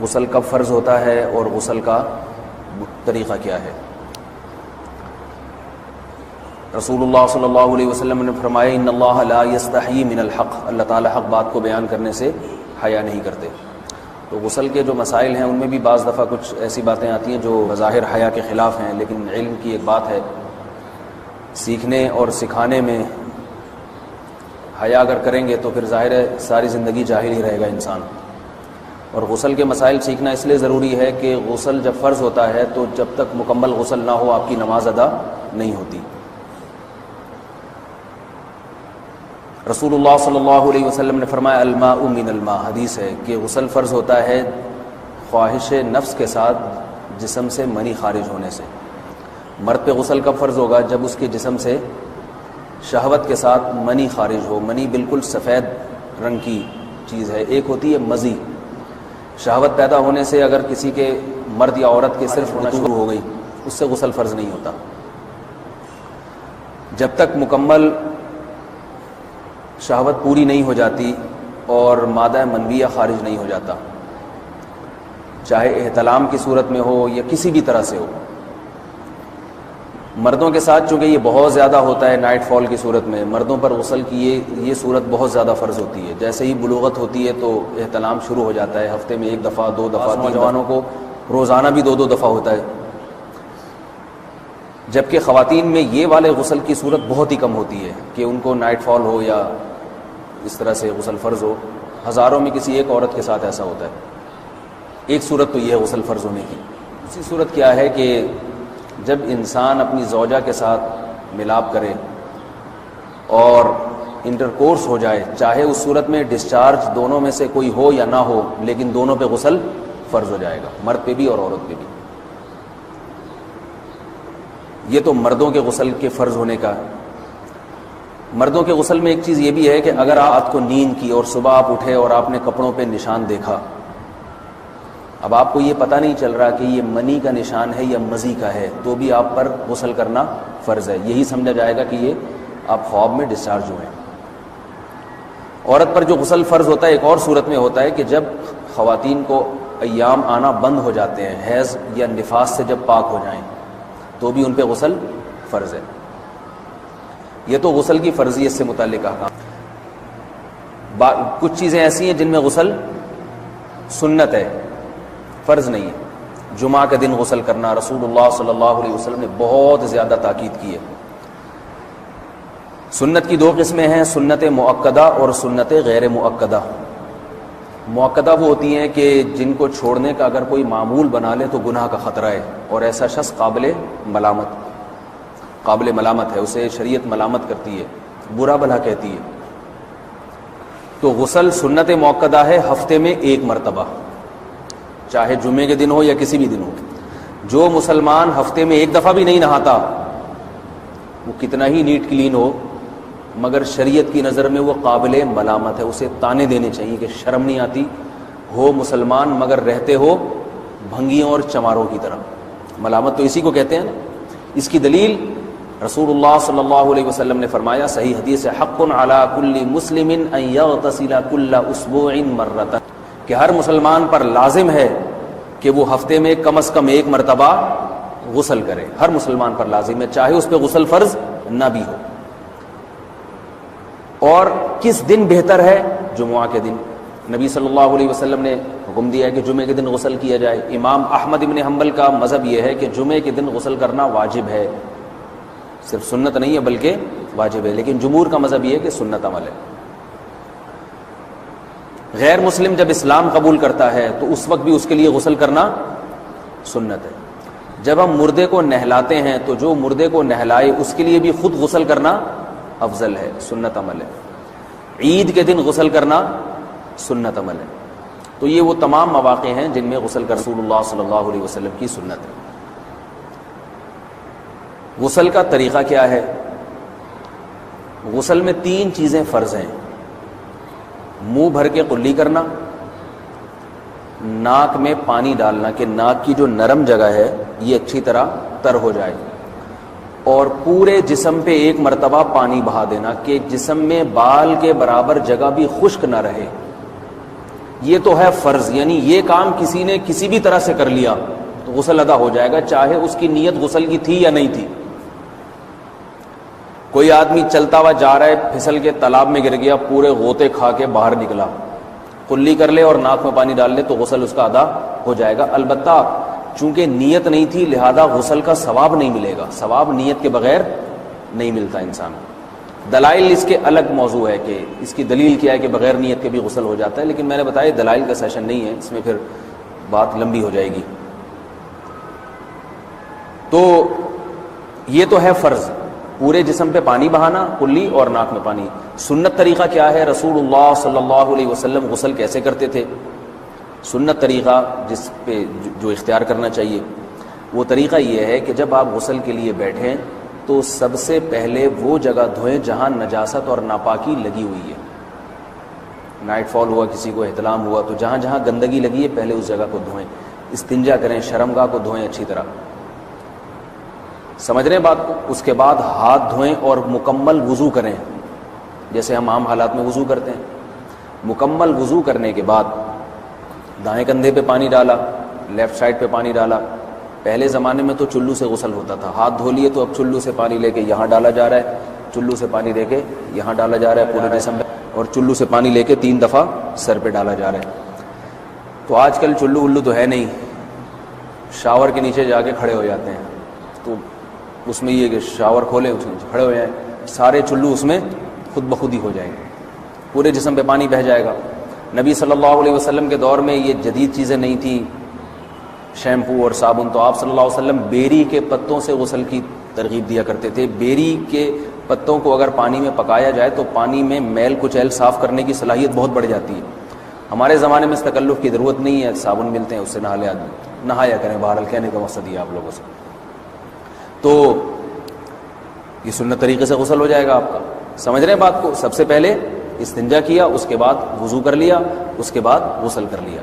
غسل کب فرض ہوتا ہے اور غسل کا طریقہ کیا ہے۔ رسول اللہ صلی اللہ علیہ وسلم نے فرمایا ان اللہ لا یستحیی من الحق، اللہ تعالیٰ حق بات کو بیان کرنے سے حیا نہیں کرتے۔ تو غسل کے جو مسائل ہیں ان میں بھی بعض دفعہ کچھ ایسی باتیں آتی ہیں جو بظاہر حیا کے خلاف ہیں، لیکن علم کی ایک بات ہے، سیکھنے اور سکھانے میں حیا اگر کریں گے تو پھر ظاہر ہے ساری زندگی جاہل ہی رہے گا انسان۔ اور غسل کے مسائل سیکھنا اس لیے ضروری ہے کہ غسل جب فرض ہوتا ہے تو جب تک مکمل غسل نہ ہو آپ کی نماز ادا نہیں ہوتی۔ رسول اللہ صلی اللہ علیہ وسلم نے فرمایا الماء من الماء، حدیث ہے کہ غسل فرض ہوتا ہے خواہش نفس کے ساتھ جسم سے منی خارج ہونے سے۔ مرد پہ غسل کب فرض ہوگا؟ جب اس کے جسم سے شہوت کے ساتھ منی خارج ہو۔ منی بالکل سفید رنگ کی چیز ہے، ایک ہوتی ہے مزی، شہوت پیدا ہونے سے اگر کسی کے مرد یا عورت کے صرف ہونا شروع ہو گئی اس سے غسل فرض نہیں ہوتا جب تک مکمل شہوت پوری نہیں ہو جاتی اور مادہ منویہ خارج نہیں ہو جاتا، چاہے احتلام کی صورت میں ہو یا کسی بھی طرح سے ہو۔ مردوں کے ساتھ چونکہ یہ بہت زیادہ ہوتا ہے نائٹ فال کی صورت میں، مردوں پر غسل کی یہ صورت بہت زیادہ فرض ہوتی ہے۔ جیسے ہی بلوغت ہوتی ہے تو احتلام شروع ہو جاتا ہے، ہفتے میں 1 دفعہ 2 دفعہ، نوجوانوں کو روزانہ بھی 2 دفعہ ہوتا ہے، جبکہ خواتین میں یہ والے غسل کی صورت بہت ہی کم ہوتی ہے کہ ان کو نائٹ فال ہو یا اس طرح سے غسل فرض ہو۔ ہزاروں میں کسی ایک عورت کے ساتھ ایسا ہوتا ہے۔ ایک صورت تو یہ ہے غسل فرض ہونے کی۔ دوسری صورت کیا ہے کہ جب انسان اپنی زوجہ کے ساتھ ملاپ کرے اور انٹرکورس ہو جائے، چاہے اس صورت میں ڈسچارج دونوں میں سے کوئی ہو یا نہ ہو، لیکن دونوں پہ غسل فرض ہو جائے گا، مرد پہ بھی اور عورت پہ بھی۔ یہ تو مردوں کے غسل کے فرض ہونے کا۔ مردوں کے غسل میں ایک چیز یہ بھی ہے کہ اگر آپ کو نیند کی اور صبح آپ اٹھے اور آپ نے کپڑوں پہ نشان دیکھا، اب آپ کو یہ پتہ نہیں چل رہا کہ یہ منی کا نشان ہے یا مزی کا ہے، تو بھی آپ پر غسل کرنا فرض ہے۔ یہی سمجھا جائے گا کہ یہ آپ خواب میں ڈسچارج ہوئے ہیں۔ عورت پر جو غسل فرض ہوتا ہے ایک اور صورت میں ہوتا ہے کہ جب خواتین کو ایام آنا بند ہو جاتے ہیں، حیض یا نفاس سے جب پاک ہو جائیں تو بھی ان پہ غسل فرض ہے۔ یہ تو غسل کی فرضیت سے متعلق احکام۔ کچھ چیزیں ایسی ہیں جن میں غسل سنت ہے، فرض نہیں ہے۔ جمعہ کے دن غسل کرنا رسول اللہ صلی اللہ علیہ وسلم نے بہت زیادہ تاکید کی ہے۔ سنت کی 2 قسمیں ہیں، سنت مؤکدہ اور سنت غیر مؤکدہ۔ مؤکدہ وہ ہوتی ہیں کہ جن کو چھوڑنے کا اگر کوئی معمول بنا لے تو گناہ کا خطرہ ہے اور ایسا شخص قابل ملامت ہے، اسے شریعت ملامت کرتی ہے، برا بھلا کہتی ہے۔ تو غسل سنت مؤکدہ ہے، ہفتے میں 1 مرتبہ، چاہے جمعے کے دن ہو یا کسی بھی دن ہو۔ جو مسلمان ہفتے میں 1 دفعہ بھی نہیں نہاتا، وہ کتنا ہی نیٹ کلین ہو، مگر شریعت کی نظر میں وہ قابل ملامت ہے، اسے تانے دینے چاہیے کہ شرم نہیں آتی ہو مسلمان مگر رہتے ہو بھنگیوں اور چماروں کی طرح۔ ملامت تو اسی کو کہتے ہیں نا۔ اس کی دلیل رسول اللہ صلی اللہ علیہ وسلم نے فرمایا، صحیح حدیث ہے، حق علی کل مسلم ان یغتسل کل اسبوع مرۃ، کہ ہر مسلمان پر لازم ہے کہ وہ ہفتے میں کم از کم 1 مرتبہ غسل کرے۔ ہر مسلمان پر لازم ہے، چاہے اس پہ غسل فرض نہ بھی ہو۔ اور کس دن بہتر ہے؟ جمعہ کے دن۔ نبی صلی اللہ علیہ وسلم نے حکم دیا ہے کہ جمعے کے دن غسل کیا جائے۔ امام احمد ابن حنبل کا مذہب یہ ہے کہ جمعے کے دن غسل کرنا واجب ہے، صرف سنت نہیں ہے بلکہ واجب ہے، لیکن جمہور کا مذہب یہ ہے کہ سنت عمل ہے۔ غیر مسلم جب اسلام قبول کرتا ہے تو اس وقت بھی اس کے لیے غسل کرنا سنت ہے۔ جب ہم مردے کو نہلاتے ہیں تو جو مردے کو نہلائے اس کے لیے بھی خود غسل کرنا افضل ہے، سنت عمل ہے۔ عید کے دن غسل کرنا سنت عمل ہے۔ تو یہ وہ تمام مواقع ہیں جن میں غسل کر رسول اللہ صلی اللہ علیہ وسلم کی سنت ہے۔ غسل کا طریقہ کیا ہے؟ غسل میں 3 چیزیں فرض ہیں، منہ بھر کے قلی کرنا، ناک میں پانی ڈالنا کہ ناک کی جو نرم جگہ ہے یہ اچھی طرح تر ہو جائے، اور پورے جسم پہ 1 مرتبہ پانی بہا دینا کہ جسم میں بال کے برابر جگہ بھی خشک نہ رہے۔ یہ تو ہے فرض، یعنی یہ کام کسی نے کسی بھی طرح سے کر لیا تو غسل ادا ہو جائے گا، چاہے اس کی نیت غسل کی تھی یا نہیں تھی۔ کوئی آدمی چلتا ہوا جا رہا ہے، پھسل کے تالاب میں گر گیا، پورے غوطے کھا کے باہر نکلا، کلی کر لے اور ناک میں پانی ڈال لے تو غسل اس کا ادا ہو جائے گا۔ البتہ چونکہ نیت نہیں تھی لہذا غسل کا ثواب نہیں ملے گا، ثواب نیت کے بغیر نہیں ملتا انسان کو۔ دلائل اس کے الگ موضوع ہے کہ اس کی دلیل کیا ہے کہ بغیر نیت کے بھی غسل ہو جاتا ہے، لیکن میں نے بتایا دلائل کا سیشن نہیں ہے، اس میں پھر بات لمبی ہو جائے گی۔ تو یہ تو ہے فرض، پورے جسم پہ پانی بہانا کلی اور ناک میں پانی۔ سنت طریقہ کیا ہے؟ رسول اللہ صلی اللہ علیہ وسلم غسل کیسے کرتے تھے؟ سنت طریقہ جس پہ جو اختیار کرنا چاہیے وہ طریقہ یہ ہے کہ جب آپ غسل کے لیے بیٹھیں تو سب سے پہلے وہ جگہ دھوئیں جہاں نجاست اور ناپاکی لگی ہوئی ہے۔ نائٹ فال ہوا، کسی کو احتلام ہوا، تو جہاں جہاں گندگی لگی ہے پہلے اس جگہ کو دھوئیں، استنجا کریں، شرمگاہ کو دھوئیں اچھی طرح، سمجھ رہے ہیں بات کو؟ اس کے بعد ہاتھ دھوئیں اور مکمل وضو کریں جیسے ہم عام حالات میں وضو کرتے ہیں۔ مکمل وضو کرنے کے بعد دائیں کندھے پہ پانی ڈالا، لیفٹ سائڈ پہ پانی ڈالا۔ پہلے زمانے میں تو چلو سے غسل ہوتا تھا، ہاتھ دھو لیے تو اب چلو سے پانی لے کے یہاں ڈالا جا رہا ہے، چلو سے پانی لے کے یہاں ڈالا جا رہا ہے پورے جسم میں، اور چلو سے پانی لے کے 3 دفعہ سر پہ ڈالا جا رہا ہے۔ تو آج کل چلو ولو تو ہے نہیں، شاور کے نیچے جا کے کھڑے ہو جاتے ہیں، تو اس میں یہ کہ شاور کھولے اس میں کھڑے ہو جائیں، سارے چلو اس میں خود بخود ہی ہو جائیں گے، پورے جسم پہ پانی بہہ جائے گا۔ نبی صلی اللہ علیہ وسلم کے دور میں یہ جدید چیزیں نہیں تھیں، شیمپو اور صابن، تو آپ صلی اللہ علیہ وسلم بیری کے پتوں سے غسل کی ترغیب دیا کرتے تھے۔ بیری کے پتوں کو اگر پانی میں پکایا جائے تو پانی میں میل کچیل صاف کرنے کی صلاحیت بہت بڑھ جاتی ہے۔ ہمارے زمانے میں اس تکلف کی ضرورت نہیں ہے، صابن ملتے ہیں اس سے نہا لے آدمی، نہایا کریں، بہرحال کہنے کا مقصد یہ آپ لوگوں سے۔ تو یہ سنت طریقے سے غسل ہو جائے گا آپ کا، سمجھ رہے ہیں بات کو؟ سب سے پہلے استنجا کیا، اس کے بعد وضو کر لیا، اس کے بعد غسل کر لیا۔